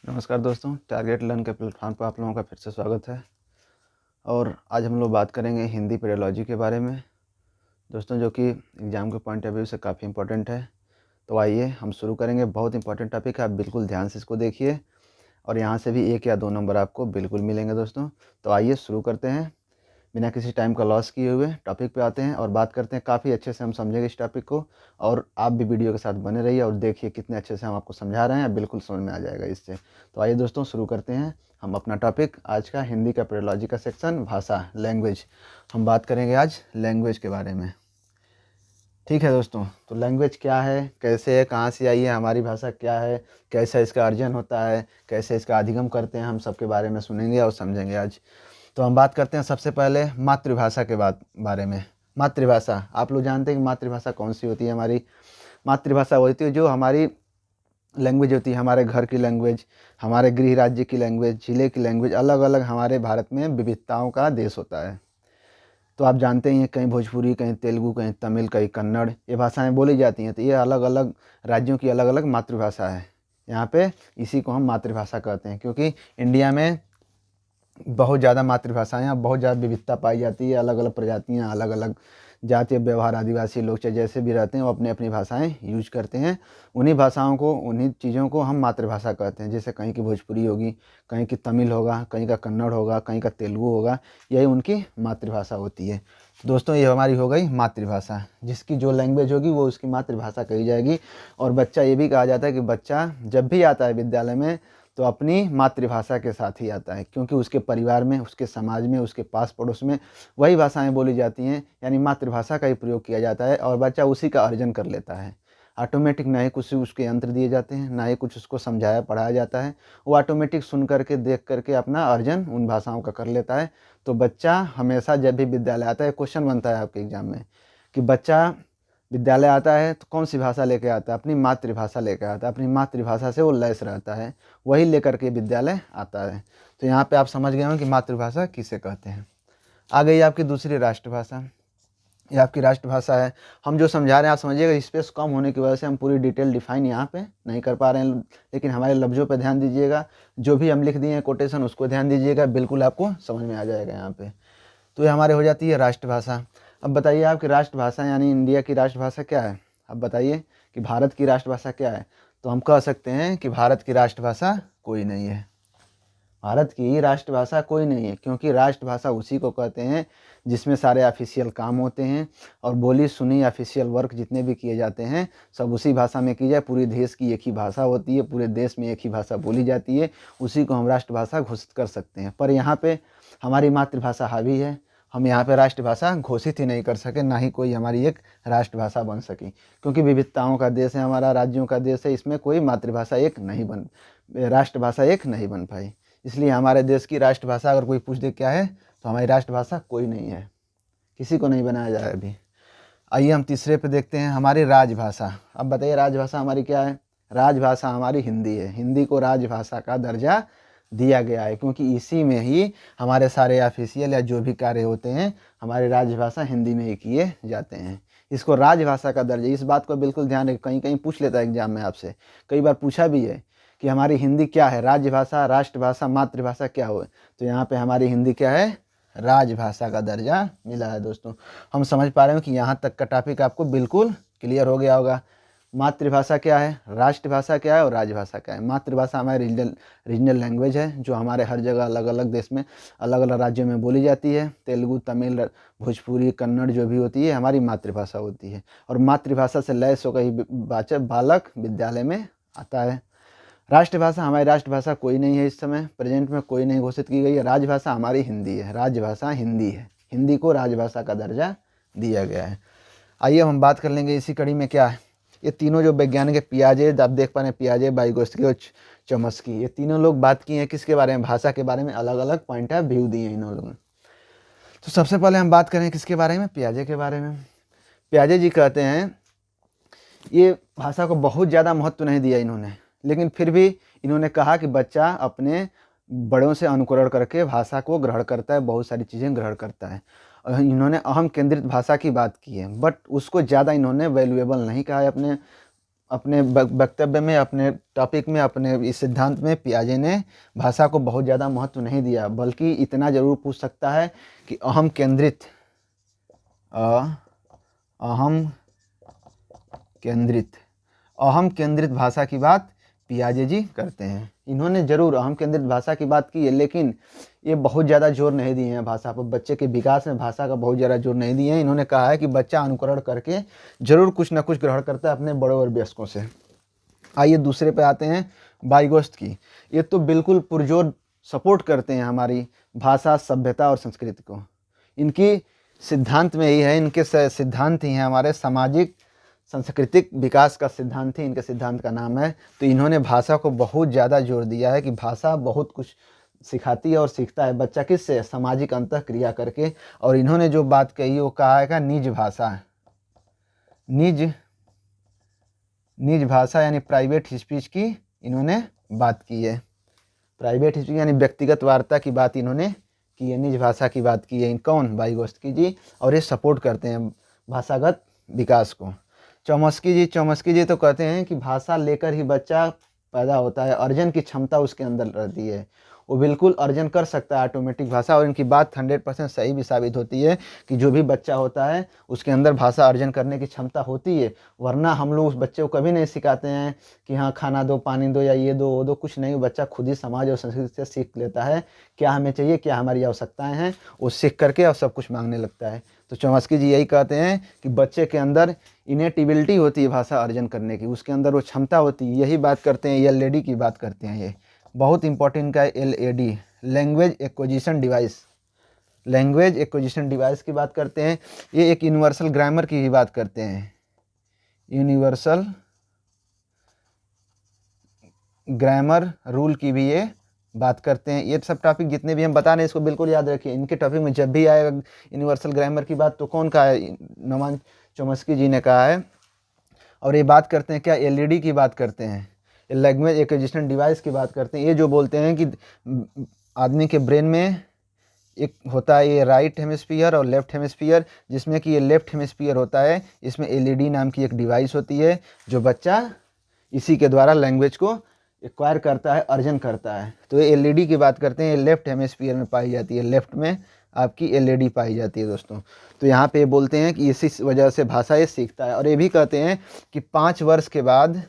नमस्कार दोस्तों, target learn के प्लेटफॉर्म पर आप लोगों का फिर से स्वागत है। और आज हम लोग बात करेंगे हिंदी पेडोलॉजी के बारे में दोस्तों, जो कि एग्ज़ाम के पॉइंट ऑफ व्यू से काफ़ी इंपॉर्टेंट है। तो आइए हम शुरू करेंगे। बहुत इंपॉर्टेंट टॉपिक है, आप बिल्कुल ध्यान से इसको देखिए और यहाँ से भी 1 या 2 नंबर आपको बिल्कुल मिलेंगे दोस्तों। तो आइए शुरू करते हैं, बिना किसी टाइम का लॉस किए हुए टॉपिक पे आते हैं और बात करते हैं। काफ़ी अच्छे से हम समझेंगे इस टॉपिक को और आप भी वीडियो के साथ बने रहिए और देखिए कितने अच्छे से हम आपको समझा रहे हैं, बिल्कुल समझ में आ जाएगा इससे। तो आइए दोस्तों शुरू करते हैं हम अपना टॉपिक आज का, हिंदी का पेडोलॉजी का सेक्शन, भाषा, लैंग्वेज। हम बात करेंगे आज लैंग्वेज के बारे में। ठीक है दोस्तों, तो लैंग्वेज क्या है, कैसे है, कहाँ से आई है, हमारी भाषा क्या है, कैसे इसका अर्जन होता है, कैसे इसका अधिगम करते हैं, हम सबके बारे में सुनेंगे और समझेंगे आज। तो हम बात करते हैं सबसे पहले मातृभाषा के बारे में। मातृभाषा, आप लोग जानते हैं कि मातृभाषा कौन सी होती है। हमारी मातृभाषा होती है जो हमारी लैंग्वेज होती है, हमारे घर की लैंग्वेज, हमारे गृह राज्य की लैंग्वेज, ज़िले की लैंग्वेज। अलग अलग हमारे भारत में विविधताओं का देश होता है। तो आप जानते ही हैं, कहीं भोजपुरी, कहीं तेलुगु, कहीं तमिल, कहीं कन्नड़, ये भाषाएं बोली जाती हैं। तो ये अलग अलग राज्यों की अलग अलग मातृभाषा है। यहाँ पे इसी को हम मातृभाषा कहते हैं, क्योंकि इंडिया में बहुत ज़्यादा मातृभाषाएँ, बहुत ज़्यादा विविधता पाई जाती है। अलग अलग प्रजातियाँ, अलग अलग जातीय व्यवहार, आदिवासी लोग चाहे जैसे भी रहते हैं, वो अपनी अपनी भाषाएं यूज करते हैं। उन्हीं भाषाओं को, उन्हीं चीज़ों को हम मातृभाषा कहते हैं। जैसे कहीं की भोजपुरी होगी, कहीं की तमिल होगा, कहीं का कन्नड़ होगा, कहीं का तेलुगु होगा, यही उनकी मातृभाषा होती है। दोस्तों, ये हमारी हो गई मातृभाषा। जिसकी जो लैंग्वेज होगी वो उसकी मातृभाषा कही जाएगी। और बच्चा, ये भी कहा जाता है कि बच्चा जब भी आता है विद्यालय में तो अपनी मातृभाषा के साथ ही आता है, क्योंकि उसके परिवार में, उसके समाज में, उसके पास पड़ोस में वही भाषाएं बोली जाती हैं, यानी मातृभाषा का ही प्रयोग किया जाता है और बच्चा उसी का अर्जन कर लेता है ऑटोमेटिक। ना ही कुछ उसके यंत्र दिए जाते हैं, ना ही कुछ उसको समझाया पढ़ाया जाता है, वो ऑटोमेटिक सुन करके, देख करके अपना अर्जन उन भाषाओं का कर लेता है। तो बच्चा हमेशा जब भी विद्यालय आता है, क्वेश्चन बनता है आपके एग्जाम में कि बच्चा विद्यालय आता है तो कौन सी भाषा लेके आता है? अपनी मातृभाषा लेकर आता है। अपनी मातृभाषा से वो लैस रहता है, वही लेकर के विद्यालय आता है। तो यहाँ पे आप समझ गए हो कि मातृभाषा किसे कहते हैं। आ गई आपकी दूसरी राष्ट्रभाषा। ये आपकी राष्ट्रभाषा है। हम जो समझा रहे हैं आप समझिएगा, स्पेस कम होने की वजह से हम पूरी डिटेल डिफाइन यहाँ पे नहीं कर पा रहे हैं, लेकिन हमारे लफ्ज़ों पे ध्यान दीजिएगा। जो भी हम लिख दिए हैं कोटेशन, उसको ध्यान दीजिएगा, बिल्कुल आपको समझ में आ जाएगा यहाँ पे। तो ये हमारे हो जाती है राष्ट्रभाषा। अब बताइए आपकी राष्ट्रभाषा यानी इंडिया की राष्ट्रभाषा क्या है? अब बताइए कि भारत की राष्ट्रभाषा क्या है? तो हम कह सकते हैं कि भारत की राष्ट्रभाषा कोई नहीं है। भारत की राष्ट्रभाषा कोई नहीं है, क्योंकि राष्ट्रभाषा उसी को कहते हैं जिसमें सारे ऑफिशियल काम होते हैं और बोली सुनी ऑफिशियल वर्क जितने भी किए जाते हैं सब उसी भाषा में की जाए। पूरे देश की एक ही भाषा होती है, पूरे देश में एक ही भाषा बोली जाती है, उसी को हम राष्ट्रभाषा घोषित कर सकते हैं। पर यहाँ पे हमारी मातृभाषा हावी है, हम यहाँ पे राष्ट्रभाषा घोषित ही नहीं कर सके, ना ही कोई हमारी एक राष्ट्रभाषा बन सकी, क्योंकि विविधताओं का देश है हमारा, राज्यों का देश है, इसमें कोई मातृभाषा एक नहीं बन, राष्ट्रभाषा एक नहीं बन पाई। इसलिए हमारे देश की राष्ट्रभाषा अगर कोई पूछ दे क्या है, तो हमारी राष्ट्रभाषा कोई नहीं है, किसी को नहीं बनाया जाए अभी। आइए हम तीसरे पे देखते हैं, हमारी राजभाषा। अब बताइए राजभाषा हमारी क्या है? राजभाषा हमारी हिंदी है। हिंदी को राजभाषा का दर्जा दिया गया है, क्योंकि इसी में ही हमारे सारे ऑफिशियल या जो भी कार्य होते हैं हमारी राजभाषा हिंदी में ही किए जाते हैं। इसको राजभाषा का दर्जा, इस बात को बिल्कुल ध्यान रखें, कहीं कहीं पूछ लेता है एग्जाम में आपसे, कई बार पूछा भी है कि हमारी हिंदी क्या है, राज्यभाषा, राष्ट्रभाषा, मातृभाषा क्या हो? तो यहाँ पे हमारी हिंदी क्या है? राजभाषा का दर्जा मिला है। दोस्तों, हम समझ पा रहे हो कि यहाँ तक का टॉपिक आपको बिल्कुल क्लियर हो गया होगा। मातृभाषा क्या है, राष्ट्रभाषा क्या है और राजभाषा क्या है। मातृभाषा हमारी रीजनल लैंग्वेज है, जो हमारे हर जगह अलग अलग देश में, अलग अलग राज्यों में बोली जाती है। तेलुगु, तमिल, भोजपुरी, कन्नड़ जो भी होती है हमारी मातृभाषा होती है। और मातृभाषा से लैस होकर ही बालक विद्यालय में आता है। राष्ट्रभाषा, हमारी राष्ट्रभाषा कोई नहीं है, इस समय प्रेजेंट में कोई नहीं घोषित की गई है। राजभाषा हमारी हिंदी है, राजभाषा हिंदी है, हिंदी को राजभाषा का दर्जा दिया गया है। आइए हम बात कर लेंगे इसी कड़ी में क्या है। ये तीनों जो वैज्ञानिक है, पियाजे, आप देख पा रहे हैं, पियाजे, वाइगोत्स्की और चॉम्स्की, ये तीनों लोग बात की हैं किसके बारे में? भाषा के बारे में। अलग अलग पॉइंट ऑफ व्यू दिए हैं इन लोगों ने। तो सबसे पहले हम बात करें किसके बारे में? पियाजे के बारे में। पियाजे जी कहते हैं ये भाषा को बहुत ज़्यादा महत्व नहीं दिया इन्होंने, लेकिन फिर भी इन्होंने कहा कि बच्चा अपने बड़ों से अनुकरण करके भाषा को ग्रहण करता है, बहुत सारी चीज़ें ग्रहण करता है। इन्होंने अहम केंद्रित भाषा की बात की है, बट उसको ज़्यादा इन्होंने वैल्यूएबल नहीं कहा है अपने अपने वक्तव्य में, अपने टॉपिक में, अपने इस सिद्धांत में पियाजे ने भाषा को बहुत ज़्यादा महत्व नहीं दिया, बल्कि इतना ज़रूर पूछ सकता है कि अहम केंद्रित अहम केंद्रित भाषा की बात पियाजे जी करते हैं। इन्होंने ज़रूर अहम केंद्रित भाषा की बात की है, लेकिन ये बहुत ज़्यादा जोर नहीं दिए हैं भाषा पर। बच्चे के विकास में भाषा का बहुत ज़्यादा जोर नहीं दिए हैं। इन्होंने कहा है कि बच्चा अनुकरण करके ज़रूर कुछ ना कुछ ग्रहण करता है अपने बड़ों और वयस्कों से। आइए दूसरे पे आते हैं, वाइगोत्स्की की। ये तो बिल्कुल पुरजोर सपोर्ट करते हैं हमारी भाषा, सभ्यता और संस्कृति को। इनकी सिद्धांत में यही है, इनके सिद्धांत ही हैं हमारे सामाजिक सांस्कृतिक विकास का सिद्धांत ही इनके सिद्धांत का नाम है। तो इन्होंने भाषा को बहुत ज़्यादा जोर दिया है कि भाषा बहुत कुछ सिखाती है और सीखता है बच्चा किससे, सामाजिक अंतः क्रिया करके। और इन्होंने जो बात कही वो कहा है का निज भाषा, निज भाषा यानी प्राइवेट स्पीच की इन्होंने बात की है। प्राइवेट स्पीच यानी व्यक्तिगत वार्ता की बात इन्होंने की है, निज भाषा की बात की है। कौन, वाइगोत्स्की जी। और ये सपोर्ट करते हैं भाषागत विकास को। चौमस्की जी तो कहते हैं कि भाषा लेकर ही बच्चा पैदा होता है, अर्जन की क्षमता उसके अंदर रहती है, वो बिल्कुल अर्जन कर सकता है ऑटोमेटिक भाषा। और इनकी बात 100% सही भी साबित होती है कि जो भी बच्चा होता है उसके अंदर भाषा अर्जन करने की क्षमता होती है। वरना हम लोग उस बच्चे को कभी नहीं सिखाते हैं कि हाँ खाना दो, पानी दो, या ये दो वो दो, कुछ नहीं। बच्चा खुद ही समाज और संस्कृति से सीख लेता है क्या हमें चाहिए, क्या हमारी आवश्यकताएं हैं, वो सीख करके और सब कुछ मांगने लगता है। तो चौमस्की जी यही कहते हैं कि बच्चे के अंदर इनेटिबिलिटी होती है भाषा अर्जन करने की, उसके अंदर वो क्षमता होती है। यही बात करते हैं, एलएडी की बात करते हैं, ये बहुत इंपॉर्टेंट का है LAD, language acquisition device. Language acquisition device की बात करते हैं। ये एक यूनिवर्सल ग्रामर की भी बात करते हैं, यूनिवर्सल ग्रामर रूल की भी ये बात करते हैं। ये सब टॉपिक जितने भी हम बता रहे हैं इसको बिल्कुल याद रखिए। इनके टॉपिक में जब भी आएगा यूनिवर्सल ग्रामर की बात तो कौन कहा है, नोमान चोम्स्की जी ने कहा है। और ये बात करते हैं क्या, एलईडी की बात करते हैं, लैंग्वेज एक्विजिशन डिवाइस की बात करते हैं। ये जो बोलते हैं कि आदमी के ब्रेन में एक होता है ये राइट हेमिस्फीयर और लेफ्ट हेमिस्फीयर, जिसमें कि ये लेफ्ट हेमिस्फीयर होता है, इसमें एलईडी नाम की एक डिवाइस होती है जो बच्चा इसी के द्वारा लैंग्वेज को एक्वायर करता है, अर्जन करता है। तो ये एलईडी की बात करते हैं, ये लेफ्ट हेमिस्फीयर में पाई जाती है, लेफ्ट में आपकी एलईडी पाई जाती है दोस्तों। तो यहाँ पे बोलते हैं कि इसी वजह से भाषा ये सीखता है। और ये भी कहते हैं कि 5 वर्ष के बाद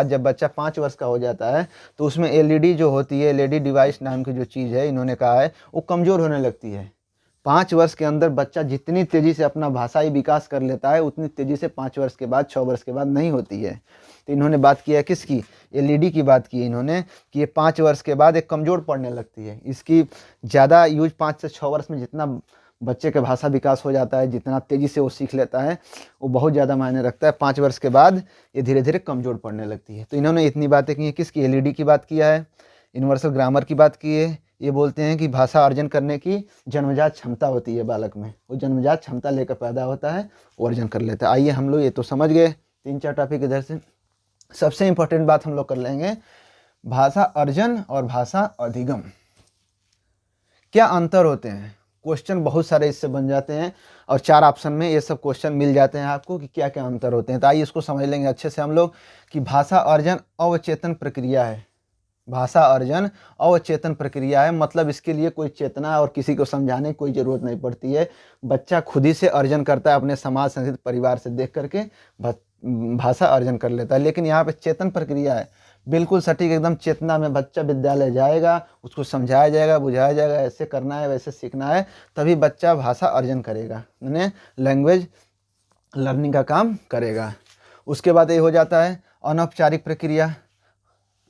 जब बच्चा 5 वर्ष का हो जाता है तो उसमें एलईडी जो होती है, एलईडी डिवाइस नाम की जो चीज़ है, इन्होंने कहा है वो कमज़ोर होने लगती है। 5 वर्ष के अंदर बच्चा जितनी तेज़ी से अपना भाषाई विकास कर लेता है उतनी तेज़ी से 5 वर्ष के बाद, 6 वर्ष के बाद नहीं होती है। तो इन्होंने बात किया है किसकी, एलईडी की बात की है इन्होंने, कि ये 5 वर्ष के बाद एक कमज़ोर पड़ने लगती है। इसकी ज़्यादा यूज 5 से 6 वर्ष में जितना बच्चे का भाषा विकास हो जाता है, जितना तेज़ी से वो सीख लेता है, वो बहुत ज़्यादा मायने रखता है। 5 वर्ष के बाद ये धीरे धीरे कमज़ोर पड़ने लगती है। तो इन्होंने इतनी बातें की हैं, किसकी, एलईडी की बात किया है, यूनिवर्सल ग्रामर की बात की है। ये बोलते हैं कि भाषा अर्जन करने की जन्मजात क्षमता होती है बालक में, वो जन्मजात क्षमता लेकर पैदा होता है, वो अर्जन कर लेता है। आइए हम लोग ये तो समझ गए 3-4 टॉपिक इधर से। सबसे इम्पोर्टेंट बात हम लोग कर लेंगे, भाषा अर्जन और भाषा अधिगम क्या अंतर होते हैं। क्वेश्चन बहुत सारे इससे बन जाते हैं और 4 ऑप्शन में ये सब क्वेश्चन मिल जाते हैं आपको कि क्या क्या अंतर होते हैं। तो आइए इसको समझ लेंगे अच्छे से हम लोग कि भाषा अर्जन अवचेतन प्रक्रिया है। भाषा अर्जन अवचेतन प्रक्रिया है, मतलब इसके लिए कोई चेतना और किसी को समझाने की कोई ज़रूरत नहीं पड़ती है। बच्चा खुद ही से अर्जन करता है, अपने समाज, संस्कृति, परिवार से देख करके भाषा अर्जन कर लेता है। लेकिन यहाँ पे चेतन प्रक्रिया है, बिल्कुल सटीक एकदम चेतना में बच्चा विद्यालय जाएगा, उसको समझाया जाएगा, बुझाया जाएगा, ऐसे करना है, वैसे सीखना है, तभी बच्चा भाषा अर्जन करेगा, यानी लैंग्वेज लर्निंग का काम करेगा। उसके बाद ये हो जाता है अनौपचारिक प्रक्रिया।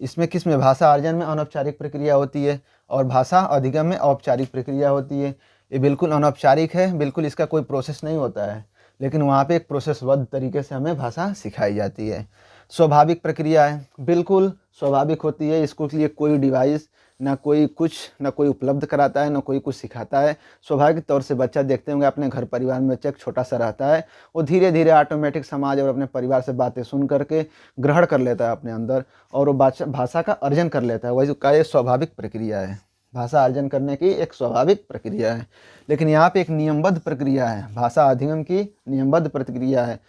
इसमें किस में, भाषा अर्जन में अनौपचारिक प्रक्रिया होती है और भाषा अधिगम में औपचारिक प्रक्रिया होती है। ये बिल्कुल अनौपचारिक है, बिल्कुल इसका कोई प्रोसेस नहीं होता है, लेकिन वहाँ पे एक प्रोसेसबद्ध तरीके से हमें भाषा सिखाई जाती है। स्वाभाविक प्रक्रिया है, बिल्कुल स्वाभाविक होती है, इसको लिए कोई डिवाइस ना कोई कुछ ना कोई उपलब्ध कराता है, ना कोई कुछ सिखाता है। स्वाभाविक तौर से बच्चा देखते होंगे अपने घर परिवार में बच्चा छोटा सा रहता है, वो धीरे धीरे ऑटोमेटिक समाज और अपने परिवार से बातें सुन करके ग्रहण कर लेता है अपने अंदर और वो भाषा का अर्जन कर लेता है। वही का ये स्वाभाविक प्रक्रिया है। भाषा अर्जन करने की एक स्वाभाविक प्रक्रिया है। लेकिन यहाँ पे एक नियमबद्ध प्रक्रिया है, भाषा अधिगम की नियमबद्ध प्रक्रिया है।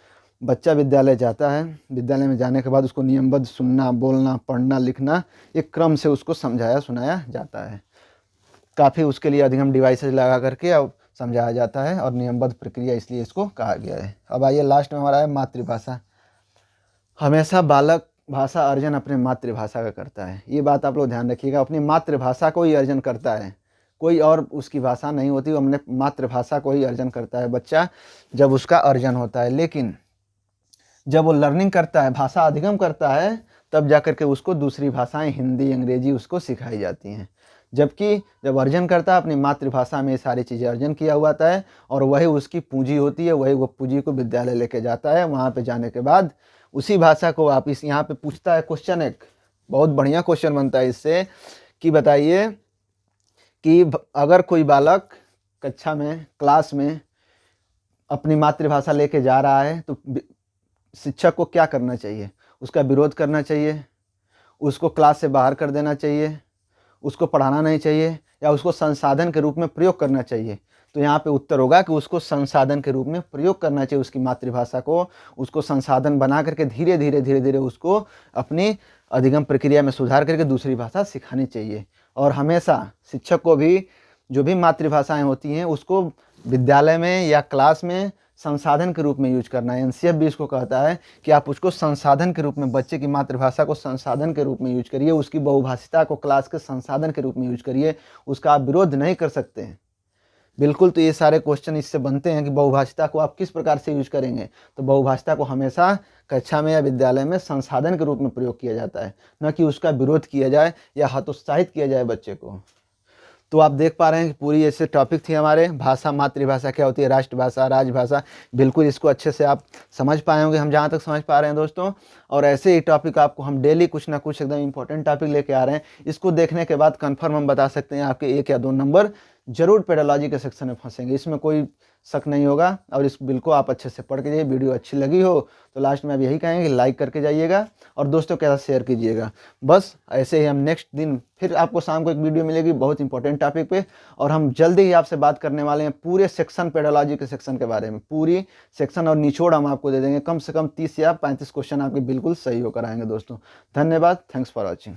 बच्चा विद्यालय जाता है, विद्यालय में जाने के बाद उसको नियमबद्ध सुनना, बोलना, पढ़ना, लिखना एक क्रम से उसको समझाया सुनाया जाता है। काफ़ी उसके लिए अधिगम डिवाइसेज लगा करके अब समझाया जाता है और नियमबद्ध प्रक्रिया इसलिए इसको कहा गया है। अब आइए लास्ट में हमारा है मातृभाषा। हमेशा बालक भाषा अर्जन अपने मातृभाषा का करता है, ये बात आप लोग ध्यान रखिएगा। अपनी मातृभाषा को ही अर्जन करता है, कोई और उसकी भाषा नहीं होती, वो अपने मातृभाषा को ही अर्जन करता है बच्चा जब उसका अर्जन होता है। लेकिन जब वो लर्निंग करता है, भाषा अधिगम करता है, तब जाकर के उसको दूसरी भाषाएं हिंदी अंग्रेजी उसको सिखाई जाती हैं। जबकि जब अर्जन करता है अपनी मातृभाषा में ये सारी चीज़ें अर्जन किया हुआ होता है और वही उसकी पूंजी होती है, वही वो पूंजी को विद्यालय लेके जाता है। वहाँ पे जाने के बाद उसी भाषा को वापिस यहाँ पे पूछता है क्वेश्चन, एक बहुत बढ़िया क्वेश्चन बनता है इससे कि बताइए कि अगर कोई बालक कक्षा में क्लास में अपनी मातृभाषा लेके जा रहा है तो शिक्षक को क्या करना चाहिए? उसका विरोध करना चाहिए, उसको क्लास से बाहर कर देना चाहिए, उसको पढ़ाना नहीं चाहिए, या उसको संसाधन के रूप में प्रयोग करना चाहिए? तो यहाँ पे उत्तर होगा कि उसको संसाधन के रूप में प्रयोग करना चाहिए। उसकी मातृभाषा को उसको संसाधन बना करके धीरे धीरे उसको अपनी अधिगम प्रक्रिया में सुधार करके दूसरी भाषा सिखानी चाहिए। और हमेशा शिक्षक को भी जो भी मातृभाषाएं होती हैं उसको विद्यालय में या क्लास में संसाधन के रूप में यूज करना है। एनसीएफ भी इसको कहता है कि आप उसको संसाधन के रूप में, बच्चे की मातृभाषा को संसाधन के रूप में यूज करिए, उसकी बहुभाषिता को क्लास के संसाधन के रूप में यूज करिए, उसका आप विरोध नहीं कर सकते हैं बिल्कुल। तो ये सारे क्वेश्चन इससे बनते हैं कि बहुभाषिता को आप किस प्रकार से यूज करेंगे। तो बहुभाषिता को हमेशा कक्षा में या विद्यालय में संसाधन के रूप में प्रयोग किया जाता है, न कि उसका विरोध किया जाए या हतोत्साहित किया जाए बच्चे को। तो आप देख पा रहे हैं कि पूरी ऐसे टॉपिक थी हमारे, भाषा, मातृभाषा क्या होती है, राष्ट्रभाषा, राजभाषा। बिल्कुल इसको अच्छे से आप समझ पाए होंगे, हम जहाँ तक समझ पा रहे हैं दोस्तों। और ऐसे ही टॉपिक आपको हम डेली कुछ ना कुछ एकदम इंपॉर्टेंट टॉपिक लेके आ रहे हैं। इसको देखने के बाद कन्फर्म हम बता सकते हैं आपके 1 या 2 नंबर जरूर पेडोलॉजी के सेक्शन में फंसेंगे, इसमें कोई शक नहीं होगा। और इस बिल को आप अच्छे से पढ़ के जाइए। वीडियो अच्छी लगी हो तो लास्ट में आप यही कहेंगे कि लाइक करके जाइएगा और दोस्तों के साथ शेयर कीजिएगा। बस ऐसे ही हम नेक्स्ट दिन फिर आपको शाम को एक वीडियो मिलेगी बहुत इंपॉर्टेंट टॉपिक पे, और हम जल्दी ही आपसे बात करने वाले हैं पूरे सेक्शन पेडोलॉजी के सेक्शन के बारे में। पूरी सेक्शन और निचोड़ हम आपको दे देंगे, कम से कम 30 या 35 क्वेश्चन आपके बिल्कुल सही होकर आएंगे दोस्तों। धन्यवाद, थैंक्स फॉर वॉचिंग।